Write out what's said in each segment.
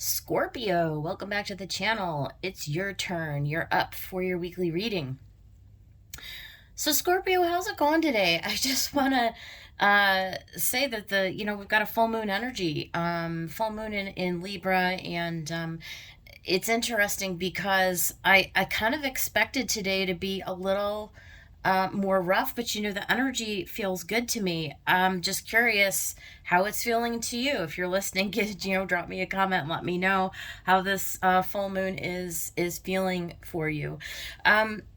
Scorpio, welcome back to the channel. It's your turn. You're up for your weekly reading. So Scorpio, how's it going today? I just want to say that we've got a full moon energy, full moon in Libra, and it's interesting because I kind of expected today to be a little more rough, but the energy feels good to me. I'm just curious how it's feeling to you. If you're listening, drop me a comment and let me know how this full moon is feeling for you.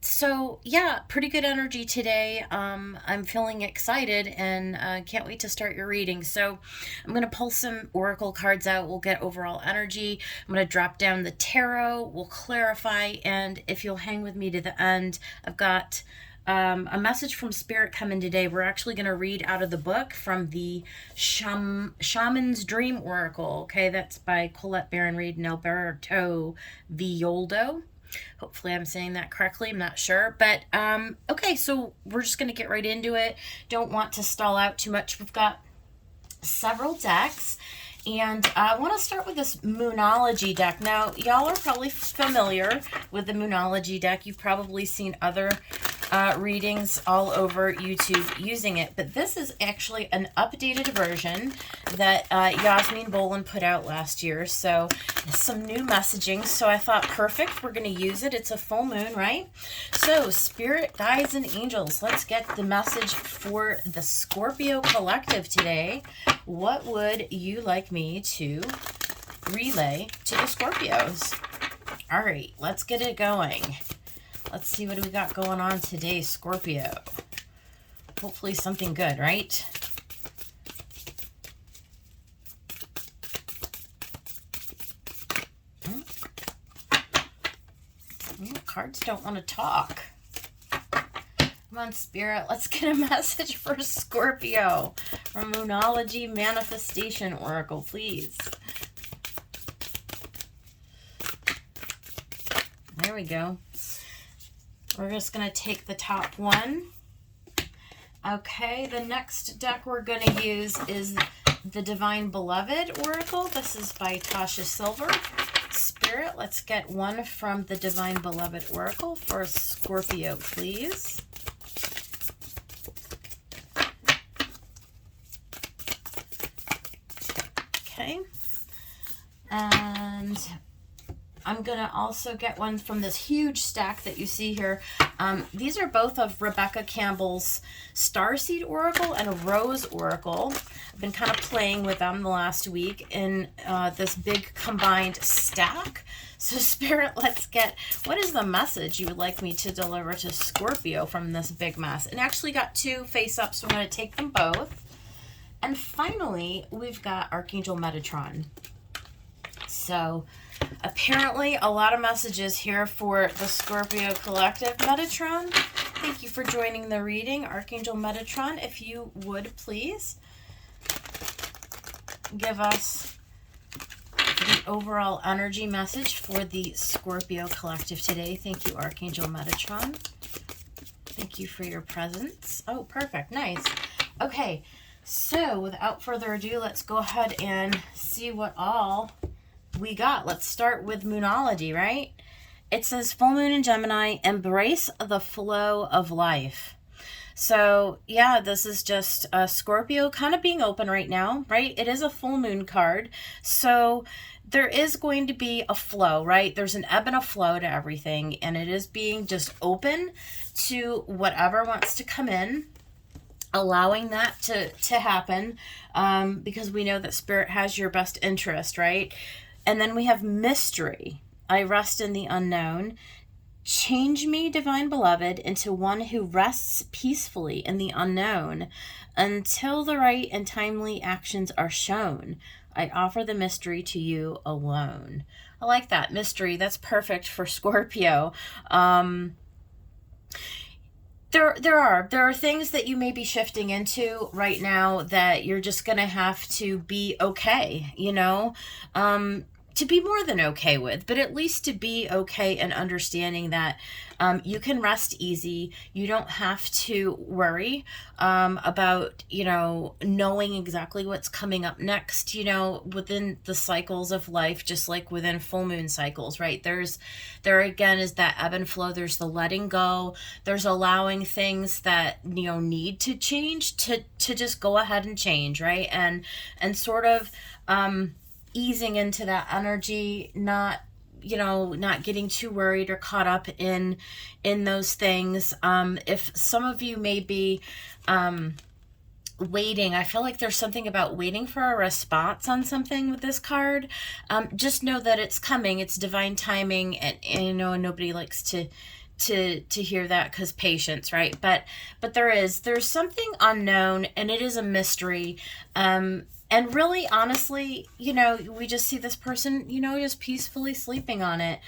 So yeah, pretty good energy today. I'm feeling excited and can't wait to start your reading. So I'm going to pull some oracle cards out. We'll get overall energy. I'm going to drop down the tarot. We'll clarify, and if you'll hang with me to the end, I've got a message from Spirit coming today. We're actually going to read out of the book from the Shaman's Dream Oracle. Okay, that's by Colette Baron Reed and Alberto Villoldo. Hopefully I'm saying that correctly. I'm not sure. But okay, so we're just going to get right into it. Don't want to stall out too much. We've got several decks. And I want to start with this Moonology deck. Now, y'all are probably familiar with the Moonology deck. You've probably seen other readings all over YouTube using it. But this is actually an updated version that Yasmin Bolin put out last year. So some new messaging. So I thought, perfect, we're going to use it. It's a full moon, right? So Spirit, Guides, and Angels, let's get the message for the Scorpio Collective today. What would you like me to relay to the Scorpios? All right, let's get it going. Let's see what we got going on today, Scorpio. Hopefully something good, right? Cards don't want to talk. Come on, Spirit, let's get a message for Scorpio from Moonology Manifestation Oracle, please. There we go. We're just going to take the top one. Okay, the next deck we're going to use is the Divine Beloved Oracle. This is by Tasha Silver. Spirit, let's get one from the Divine Beloved Oracle for Scorpio, please. Okay, and I'm going to also get one from this huge stack that you see here. These are both of Rebecca Campbell's Starseed Oracle and Rose Oracle. I've been kind of playing with them the last week in this big combined stack. So Spirit, let's get, what is the message you would like me to deliver to Scorpio from this big mess? And actually got two face-ups, so I'm going to take them both. And finally, we've got Archangel Metatron. So apparently a lot of messages here for the Scorpio Collective. Metatron, thank you for joining the reading. Archangel Metatron, if you would please give us the overall energy message for the Scorpio Collective today. Thank you, Archangel Metatron. Thank you for your presence. Oh, perfect. Nice. Okay. So, without further ado, let's go ahead and see what all we got. Let's start with Moonology, right? It says, full moon in Gemini, embrace the flow of life. So, yeah, this is just Scorpio kind of being open right now, right? It is a full moon card. So, there is going to be a flow, right? There's an ebb and a flow to everything, and it is being just open to whatever wants to come in. Allowing that to happen because we know that Spirit has your best interest, right? And then we have mystery. I rest in the unknown. Change me, Divine Beloved, into one who rests peacefully in the unknown until the right and timely actions are shown. I offer the mystery to you alone. I like that. Mystery. That's perfect for Scorpio. There are things that you may be shifting into right now that you're just going to have to be okay, to be more than okay with, but at least to be okay and understanding that you can rest easy. You don't have to worry about, knowing exactly what's coming up next, within the cycles of life, just like within full moon cycles, right? There again is that ebb and flow. There's the letting go. There's allowing things that, need to change to just go ahead and change, right? And sort of, easing into that energy, not getting too worried or caught up in those things. If some of you may be waiting, I feel like there's something about waiting for a response on something with this card. Just know that it's coming. It's divine timing, and nobody likes to hear that, because patience, right? But there's something unknown, and it is a mystery. And really, honestly, we just see this person, just peacefully sleeping on it.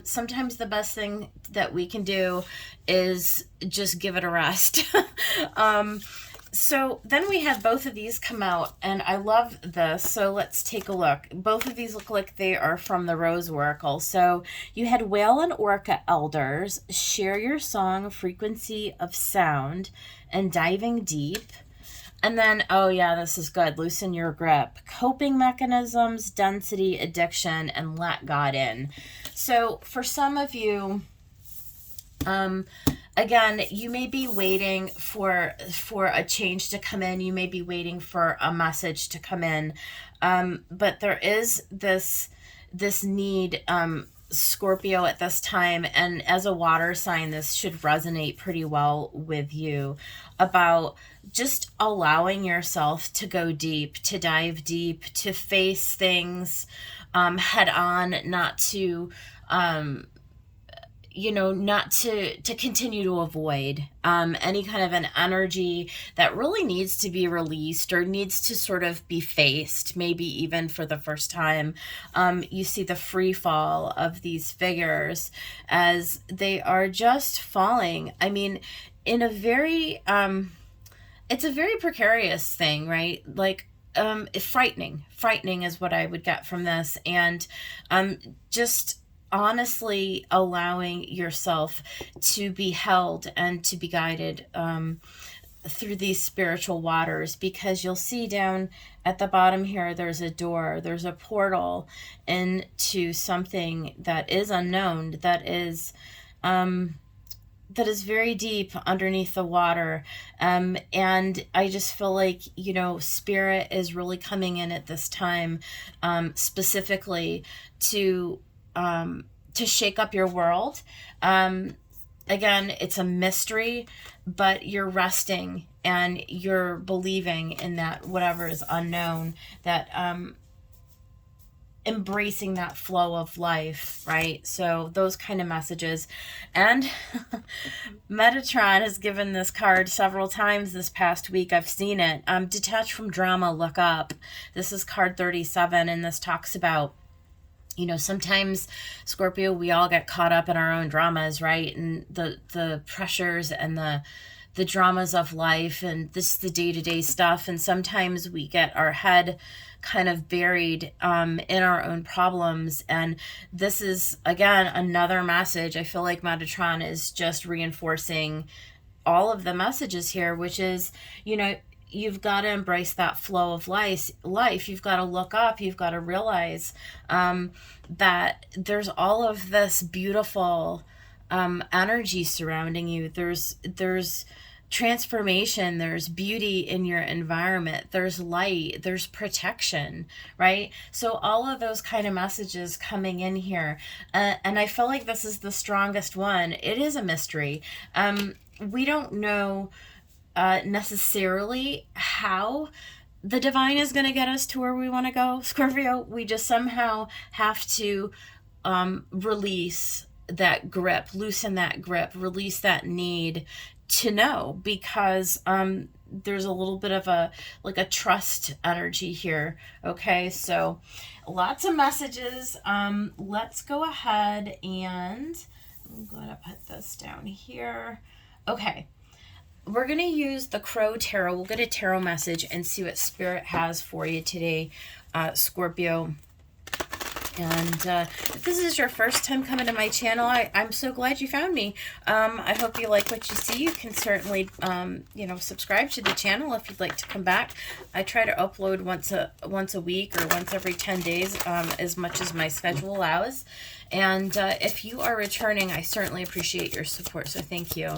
Sometimes the best thing that we can do is just give it a rest. So then we had both of these come out, and I love this. So let's take a look. Both of these look like they are from the Rose Oracle. So you had Whale and Orca Elders, share your song, frequency of sound, and diving deep. And then, oh yeah, this is good. Loosen your grip. Coping mechanisms, density, addiction, and let God in. So for some of you, again, you may be waiting for a change to come in. You may be waiting for a message to come in. But there is this need, Scorpio, at this time, and as a water sign, this should resonate pretty well with you, about just allowing yourself to go deep, to dive deep, to face things head on, not to not to continue to avoid any kind of an energy that really needs to be released or needs to sort of be faced, maybe even for the first time. You see the free fall of these figures as they are just falling. I mean, in a very, it's a very precarious thing, right? Like, frightening is what I would get from this. And just honestly allowing yourself to be held and to be guided through these spiritual waters, because you'll see down at the bottom here, there's a door, there's a portal into something that is unknown, that is very deep underneath the water. And I just feel like, Spirit is really coming in at this time, specifically to shake up your world. Again, it's a mystery, but you're resting and you're believing in that whatever is unknown, that embracing that flow of life, right? So those kind of messages. And Metatron has given this card several times this past week. I've seen it. Detach from drama, look up. This is card 37, and this talks about, sometimes, Scorpio, we all get caught up in our own dramas, right? And the pressures and the dramas of life, and this is the day-to-day stuff. And sometimes we get our head kind of buried in our own problems. And this is, again, another message. I feel like Metatron is just reinforcing all of the messages here, which is, you've got to embrace that flow of life. You've got to look up. You've got to realize that there's all of this beautiful energy surrounding you. There's transformation. There's beauty in your environment. There's light. There's protection, right? So all of those kind of messages coming in here. And I feel like this is the strongest one. It is a mystery. We don't know necessarily how the divine is going to get us to where we want to go, Scorpio. We just somehow have to release that grip, loosen that grip, release that need to know, because there's a little bit of a trust energy here. Okay, so lots of messages. Let's go ahead and I'm going to put this down here. Okay. We're going to use the Crow Tarot. We'll get a tarot message and see what Spirit has for you today, Scorpio. And if this is your first time coming to my channel, I'm so glad you found me. I hope you like what you see. You can certainly, you know, subscribe to the channel if you'd like to come back. I try to upload once a week or once every 10 days, as much as my schedule allows. And if you are returning, I certainly appreciate your support, so thank you.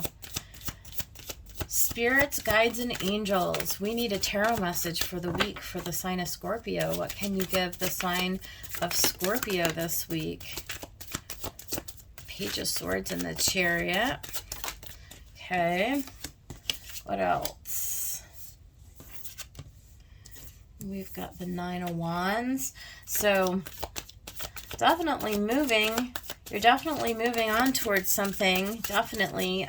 Spirits, guides, and angels. We need a tarot message for the week for the sign of Scorpio. What can you give the sign of Scorpio this week? Page of Swords and the Chariot. Okay. What else? We've got the Nine of Wands. So, definitely moving. You're definitely moving on towards something. Definitely.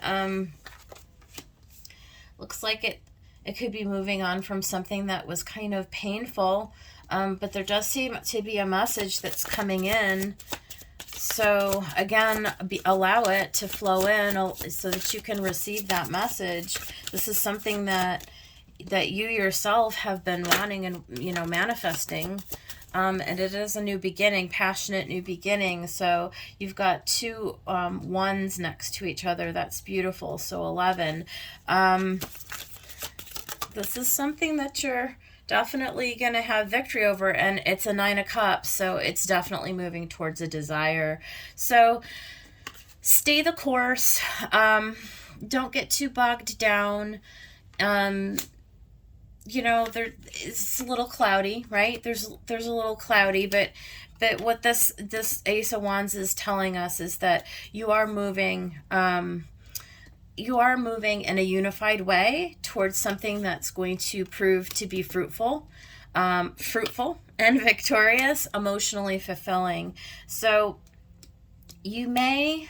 Looks like it could be moving on from something that was kind of painful, but there does seem to be a message that's coming in. So again, allow it to flow in so that you can receive that message. This is something that you yourself have been wanting and, you know, manifesting. And it is a new beginning, passionate new beginning. So you've got two ones next to each other. That's beautiful. So 11. This is something that you're definitely going to have victory over. And it's a Nine of Cups. So it's definitely moving towards a desire. So stay the course. Don't get too bogged down. You know, it's a little cloudy, right? There's a little cloudy, but what this Ace of Wands is telling us is that you are moving in a unified way towards something that's going to prove to be fruitful and victorious, emotionally fulfilling. So you may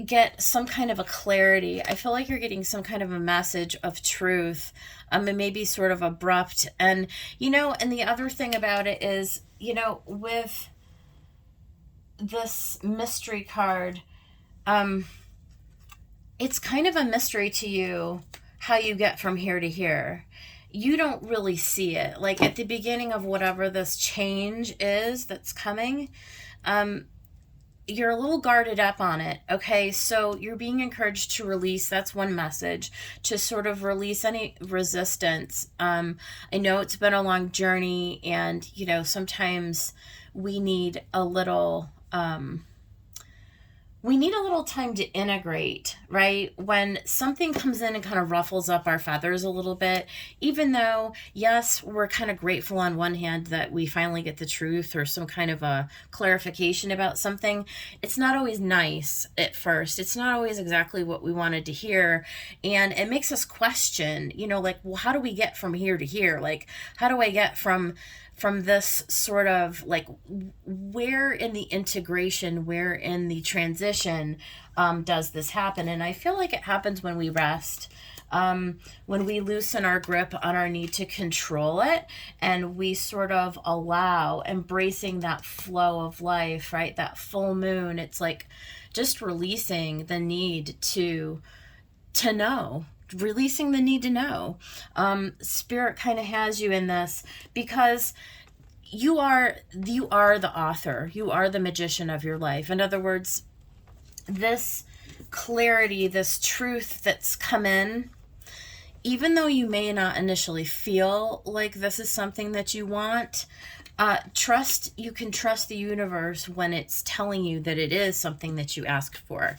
get some kind of a clarity. I feel like you're getting some kind of a message of truth. It may be sort of abrupt. And, you know, and the other thing about it is, you know, with this mystery card, it's kind of a mystery to you how you get from here to here. You don't really see it. Like at the beginning of whatever this change is that's coming, you're a little guarded up on it, okay? So you're being encouraged to release. That's one message, to sort of release any resistance. I know it's been a long journey, and, you know, sometimes we need a little time to integrate, right? When something comes in and kind of ruffles up our feathers a little bit, even though, yes, we're kind of grateful on one hand that we finally get the truth or some kind of a clarification about something, it's not always nice at first. It's not always exactly what we wanted to hear. And it makes us question, you know, like, well, how do we get from here to here? Like, how do I get from this sort of, like, where in the integration, where in the transition does this happen? And I feel like it happens when we rest, when we loosen our grip on our need to control it, and we sort of allow embracing that flow of life, right? That full moon. It's like just releasing the need to know. Releasing the need to know. Spirit kind of has you in this because you are the author. You are the magician of your life. In other words, this clarity, this truth that's come in, even though you may not initially feel like this is something that you want, you can trust the universe when it's telling you that it is something that you asked for.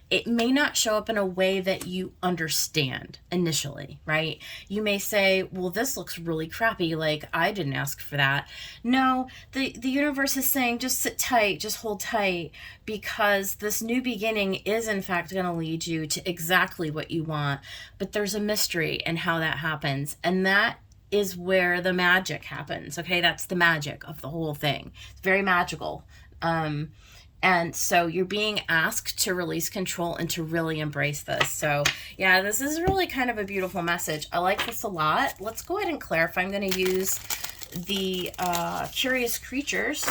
It may not show up in a way that you understand initially, right? You may say, well, this looks really crappy, like I didn't ask for that. No, the universe is saying, just sit tight, just hold tight, because this new beginning is in fact going to lead you to exactly what you want. But there's a mystery in how that happens, and that is where the magic happens. Okay, that's the magic of the whole thing. It's very magical. And so you're being asked to release control and to really embrace this. So yeah, this is really kind of a beautiful message. I like this a lot. Let's go ahead and clarify. I'm going to use the Curious Creatures,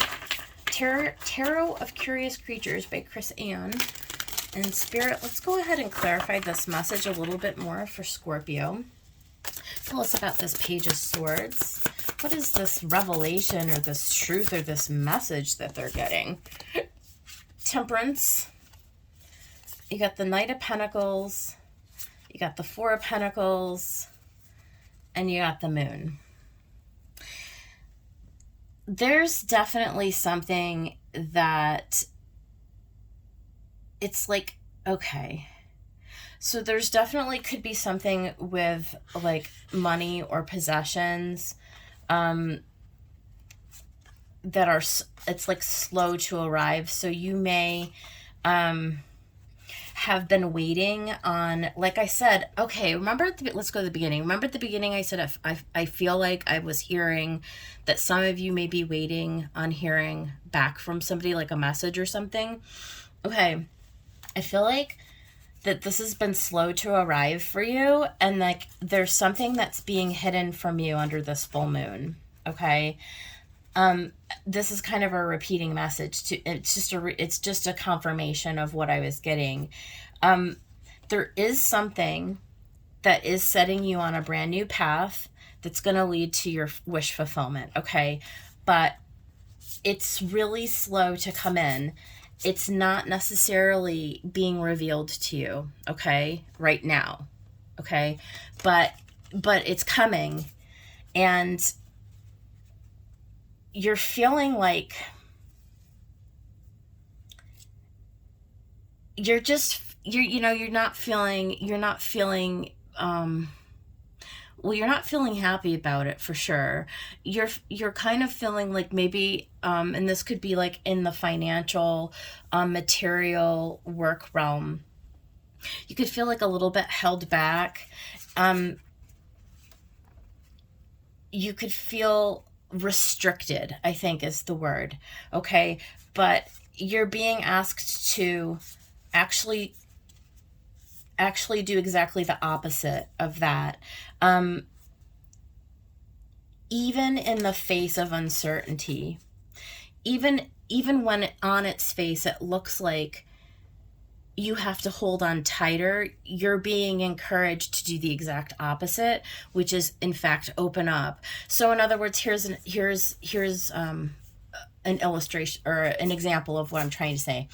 Tarot of Curious Creatures by Chris Ann. And Spirit, let's go ahead and clarify this message a little bit more for Scorpio. Tell us about this Page of Swords. What is this revelation or this truth or this message that they're getting? Temperance. You got the Knight of Pentacles. You got the Four of Pentacles. And you got the Moon. There's definitely something that it's like, okay. So there's definitely could be something with like money or possessions that are, it's like slow to arrive. So you may have been waiting on, like I said, okay, remember, let's go to the beginning. Remember at the beginning I said I feel like I was hearing that some of you may be waiting on hearing back from somebody, like a message or something. Okay, I feel like that this has been slow to arrive for you, and like there's something that's being hidden from you under this full moon. Okay, this is kind of a repeating message to, it's just a confirmation of what I was getting. There is something that is setting you on a brand new path that's going to lead to your wish fulfillment. Okay, but it's really slow to come in. It's not necessarily being revealed to you, okay, right now, okay, but it's coming, and you're feeling like you're not feeling well, you're not feeling happy about it for sure. You're kind of feeling like maybe, and this could be like in the financial, material work realm. You could feel like a little bit held back. You could feel restricted, I think is the word. Okay. But you're being asked to actually do exactly the opposite of that. Even in the face of uncertainty, even when on its face it looks like you have to hold on tighter, you're being encouraged to do the exact opposite, which is in fact open up. So in other words, here's an illustration or an example of what I'm trying to say.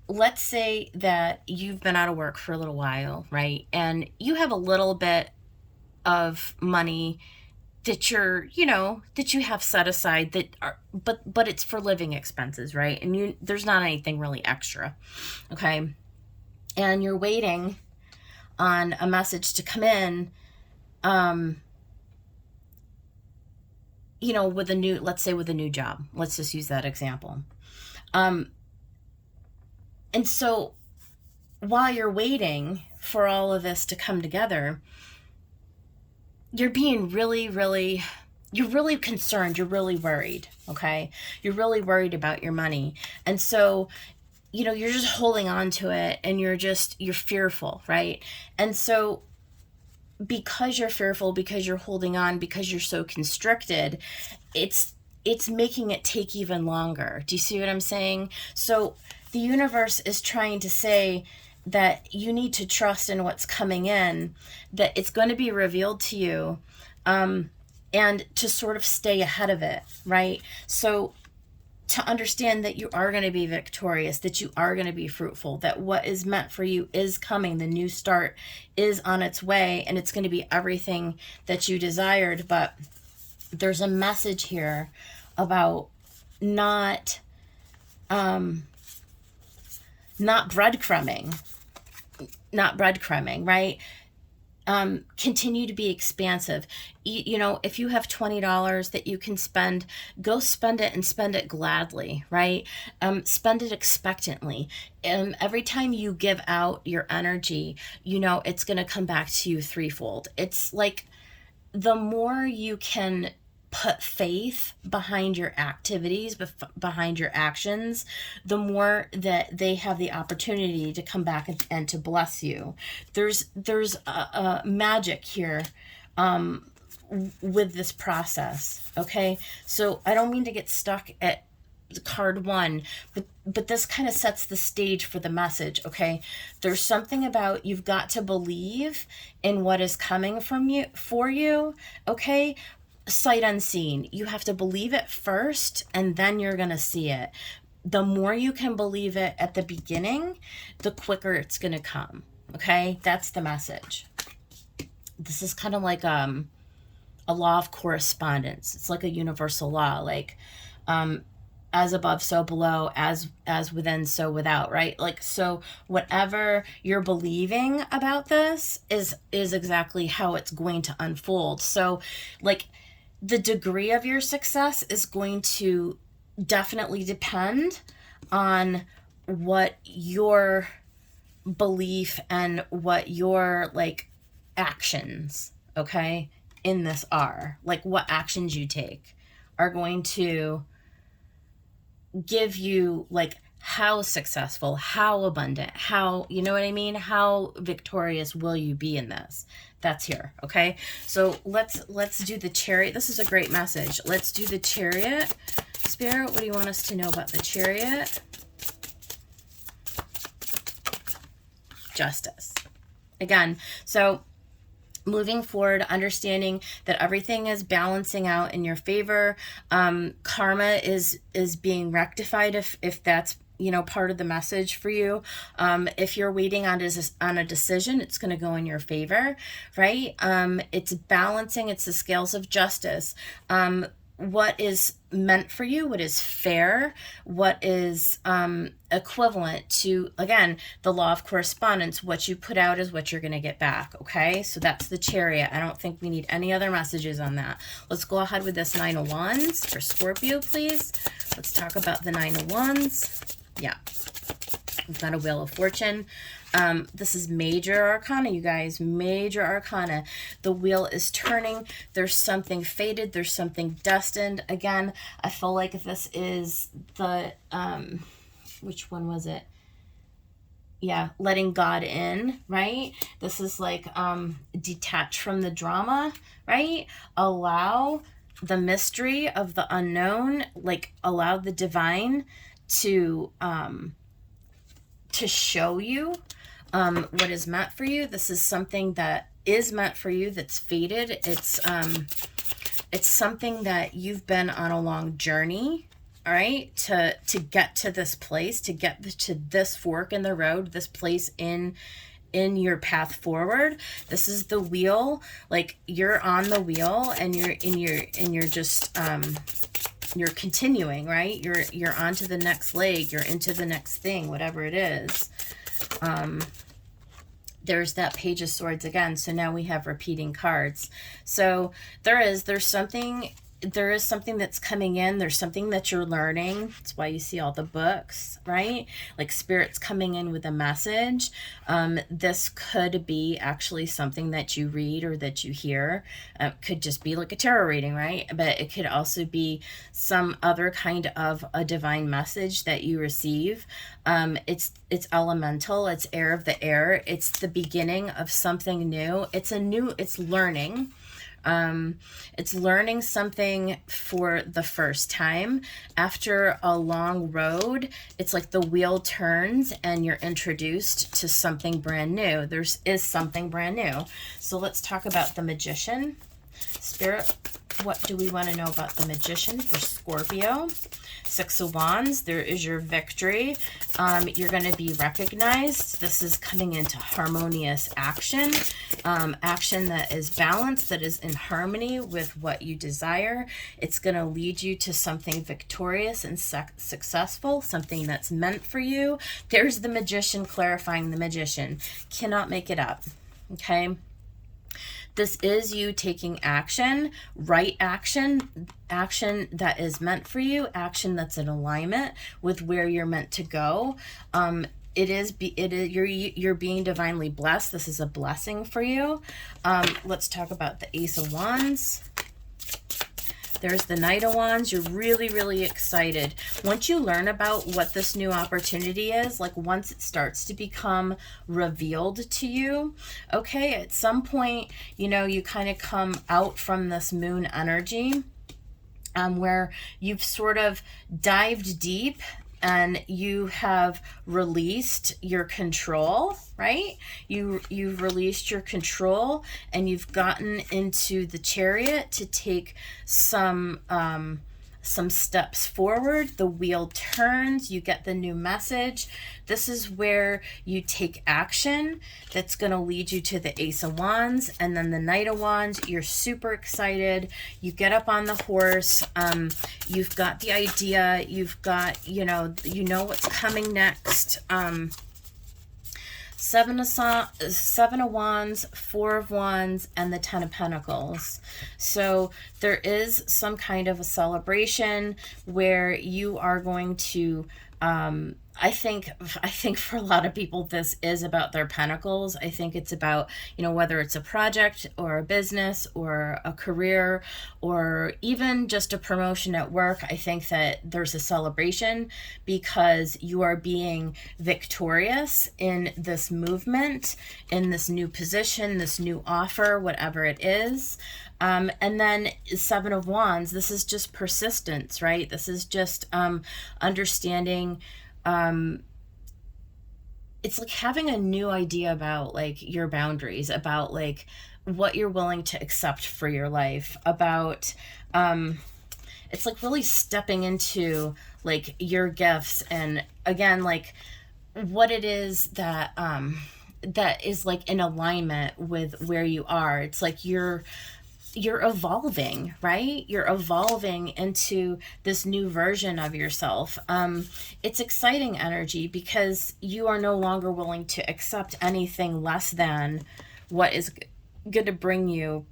Let's say that you've been out of work for a little while, right? And you have a little bit of money that that you have set aside that are, but it's for living expenses, right? And there's not anything really extra, okay? And you're waiting on a message to come in, with let's say with a new job. Let's just use that example. And so while you're waiting for all of this to come together, you're being really concerned. You're really worried. Okay. You're really worried about your money. And so, you're just holding on to it, and you're fearful. Right. And so because you're fearful, because you're holding on, because you're so constricted, it's making it take even longer. Do you see what I'm saying? So the universe is trying to say that you need to trust in what's coming in, that it's going to be revealed to you, and to sort of stay ahead of it, right? So to understand that you are going to be victorious, that you are going to be fruitful, that what is meant for you is coming, the new start is on its way, and it's going to be everything that you desired. But there's a message here about not breadcrumbing, right? Continue to be expansive. If you have $20 that you can spend, go spend it, and spend it gladly, right? Spend it expectantly. Every time you give out your energy, it's going to come back to you threefold. It's like the more you can put faith behind your activities, behind your actions, the more that they have the opportunity to come back and to bless you. There's a magic here with this process. Okay, so I don't mean to get stuck at card one, but this kind of sets the stage for the message. Okay, there's something about you've got to believe in what is coming from you for you. Okay. sight unseen. You have to believe it first, and then you're going to see it. The more you can believe it at the beginning, the quicker it's going to come. Okay? That's the message. This is kind of like a law of correspondence. It's like a universal law, like as above, so below, as within, so without, right? Like, so whatever you're believing about this is exactly how it's going to unfold. So like the degree of your success is going to definitely depend on what your belief and what your like actions, okay, in this are. Like what actions you take are going to give you like how successful, how abundant, how, you know what I mean? How victorious will you be in this? That's here. Okay. So let's do the Chariot. This is a great message. Let's do the Chariot. Spirit, what do you want us to know about the Chariot? Justice. Again, so moving forward, understanding that everything is balancing out in your favor. Karma is being rectified if that's, you know, part of the message for you. If you're waiting on a decision, it's going to go in your favor, right? It's balancing. It's the scales of justice. What is meant for you, what is fair, what is equivalent to, again, the law of correspondence. What you put out is what you're going to get back, okay? So that's the Chariot. I don't think we need any other messages on that. Let's go ahead with this Nine of Wands for Scorpio, please. Let's talk about the Nine of Wands. Yeah. We've got a Wheel of Fortune. This is major arcana, you guys. Major arcana. The wheel is turning. There's something fated. There's something destined. Again, I feel like this is the, which one was it? Yeah, letting God in, right? This is like detach from the drama, right? Allow the mystery of the unknown, like allow the divine to show you what is meant for you. This is something that is meant for you, that's fated. It's something that you've been on a long journey, all right, to get to this place, to get to this fork in the road, this place in your path forward. This is the wheel. Like you're on the wheel and you're just you're continuing, right? You're on to the next leg, you're into the next thing, whatever it is. There's that Page of Swords again. So now we have repeating cards. So there's something that's coming in. There's something that you're learning. That's why you see all the books, right? Like Spirit's coming in with a message. This could be actually something that you read or that you hear. Could just be like a tarot reading, right? But it could also be some other kind of a divine message that you receive. It's elemental. It's air of the air. It's the beginning of something new. It's learning. It's learning something for the first time. After a long road, it's like the wheel turns and you're introduced to something brand new. Is something brand new. So let's talk about the Magician. Spirit, what do we want to know about the Magician for Scorpio? Six of Wands, there is your victory. You're going to be recognized. This is coming into harmonious action. Action that is balanced, that is in harmony with what you desire. It's going to lead you to something victorious and successful, something that's meant for you. There's the Magician clarifying the Magician. Cannot make it up. Okay? This is you taking action, right action that is meant for you, action that's in alignment with where you're meant to go. You're being divinely blessed. This is a blessing for you. Let's talk about the Ace of Wands. There's the Knight of Wands. You're really, really excited. Once you learn about what this new opportunity is, like once it starts to become revealed to you, okay, at some point, you know, you kind of come out from this moon energy where you've sort of dived deep and you have released your control, right? You've released your control, and you've gotten into the Chariot to take some steps forward. The wheel turns, you get the new message. This is where you take action that's going to lead you to the Ace of Wands and then the Knight of Wands. You're super excited. You get up on the horse. You've got the idea. You've got, you know what's coming next. Seven of Wands, Four of Wands, and the Ten of Pentacles. So there is some kind of a celebration where you are going to, I think for a lot of people, this is about their pentacles. I think it's about, whether it's a project or a business or a career or even just a promotion at work. I think that there's a celebration because you are being victorious in this movement, in this new position, this new offer, whatever it is. And then Seven of Wands, this is just persistence, right? This is just understanding. It's like having a new idea about like your boundaries, about like what you're willing to accept for your life, about it's like really stepping into like your gifts, and again, like what it is that that is like in alignment with where you are. It's like you're evolving, right? You're evolving into this new version of yourself. It's exciting energy because you are no longer willing to accept anything less than what is going to bring you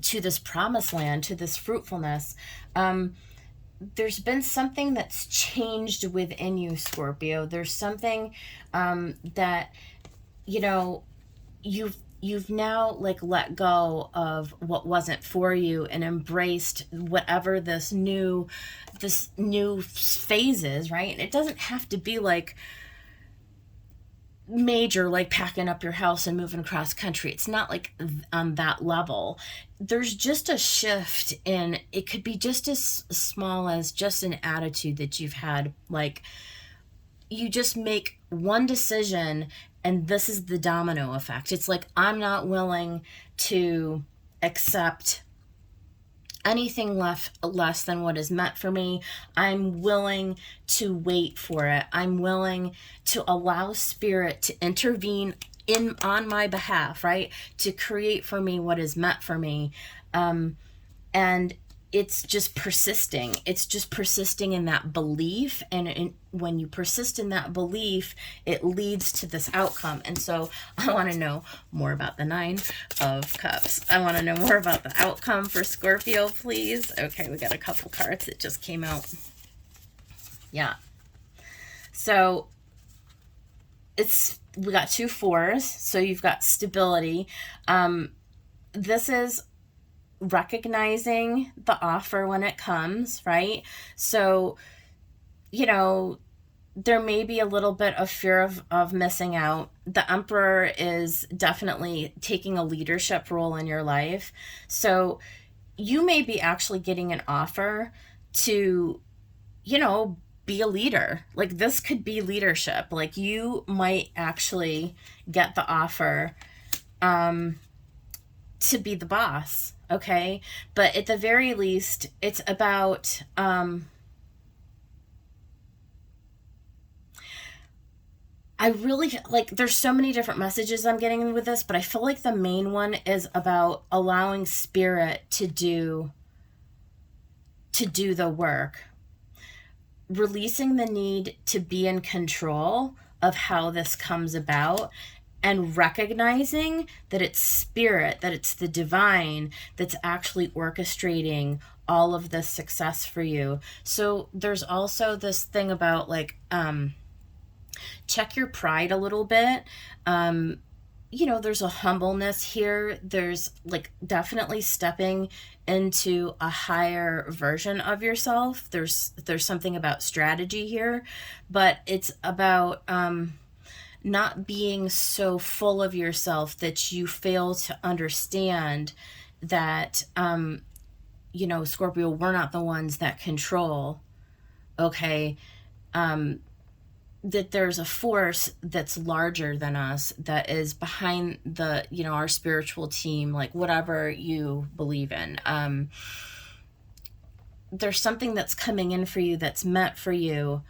to this promised land, to this fruitfulness. There's been something that's changed within you, Scorpio. There's something that, you've now like let go of what wasn't for you and embraced whatever this new phase is, right? And it doesn't have to be like major, like packing up your house and moving across country. It's not like on that level. There's just a shift in, it could be just as small as just an attitude that you've had. Like you just make one decision and this is the domino effect. It's like, I'm not willing to accept anything less than what is meant for me. I'm willing to wait for it. I'm willing to allow spirit to intervene on my behalf, right? To create for me what is meant for me. And it's just persisting. It's just persisting in that belief. And when you persist in that belief, it leads to this outcome. And so I want to know more about the Nine of Cups. I want to know more about the outcome for Scorpio, please. Okay, we got a couple cards that just came out. Yeah. So we got 2 4s. So you've got stability. This is recognizing the offer when it comes, right? So, there may be a little bit of fear of missing out. The Emperor is definitely taking a leadership role in your life. So you may be actually getting an offer to, be a leader. Like this could be leadership. Like you might actually get the offer to be the boss. Okay. But at the very least, it's about, I really like, there's so many different messages I'm getting with this, but I feel like the main one is about allowing spirit to do the work, releasing the need to be in control of how this comes about, and recognizing that it's spirit, that it's the divine that's actually orchestrating all of this success for you. So there's also this thing about like, check your pride a little bit. There's a humbleness here. There's like definitely stepping into a higher version of yourself. There's something about strategy here, but it's about, not being so full of yourself that you fail to understand that, Scorpio, we're not the ones that control. Okay. that there's a force that's larger than us, that is behind the, you know, our spiritual team, like whatever you believe in. There's something that's coming in for you that's meant for you,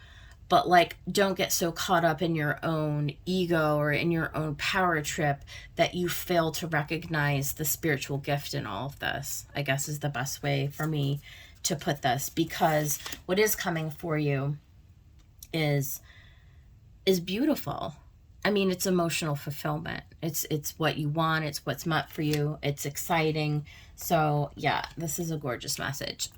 but like, don't get so caught up in your own ego or in your own power trip that you fail to recognize the spiritual gift in all of this, I guess is the best way for me to put this, because what is coming for you is beautiful. I mean, it's emotional fulfillment. It's what you want. It's what's meant for you. It's exciting. So yeah, this is a gorgeous message.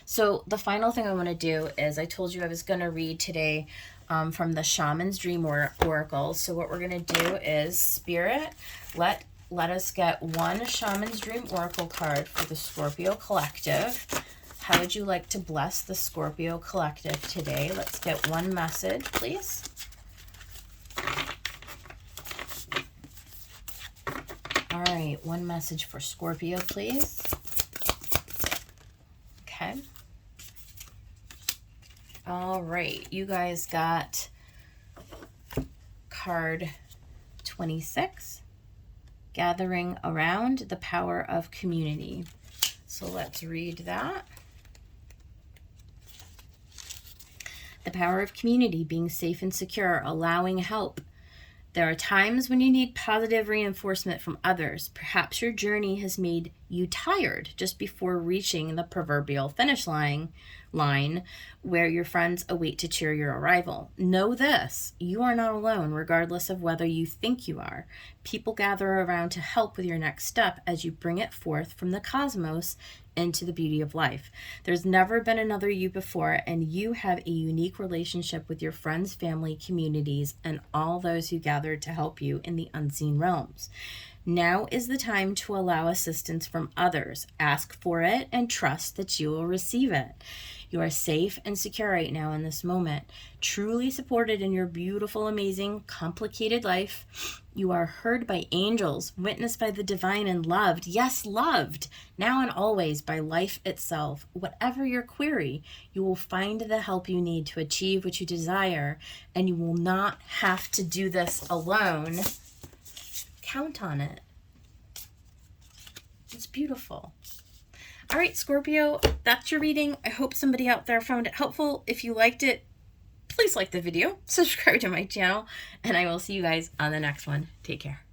So the final thing I want to do is, I told you I was going to read today from the Shaman's Dream Oracle. So what we're going to do is, Spirit, let us get one Shaman's Dream Oracle card for the Scorpio Collective. How would you like to bless the Scorpio Collective today? Let's get one message, please. All right, one message for Scorpio, please. Okay. All right, you guys got card 26, Gathering Around the Power of Community. So let's read that. The power of community, being safe and secure, allowing help. There are times when you need positive reinforcement from others. Perhaps your journey has made you tired just before reaching the proverbial finish line where your friends await to cheer your arrival. Know this, you are not alone, regardless of whether you think you are. People gather around to help with your next step as you bring it forth from the cosmos into the beauty of life. There's never been another you before, and you have a unique relationship with your friends, family, communities, and all those who gathered to help you in the unseen realms. Now is the time to allow assistance from others. Ask for it and trust that you will receive it. You are safe and secure right now in this moment, truly supported in your beautiful, amazing, complicated life. You are heard by angels, witnessed by the divine, and loved. Yes, loved, now and always by life itself. Whatever your query, you will find the help you need to achieve what you desire, and you will not have to do this alone. Count on it. It's beautiful. All right, Scorpio, that's your reading. I hope somebody out there found it helpful. If you liked it, please like the video, subscribe to my channel, and I will see you guys on the next one. Take care.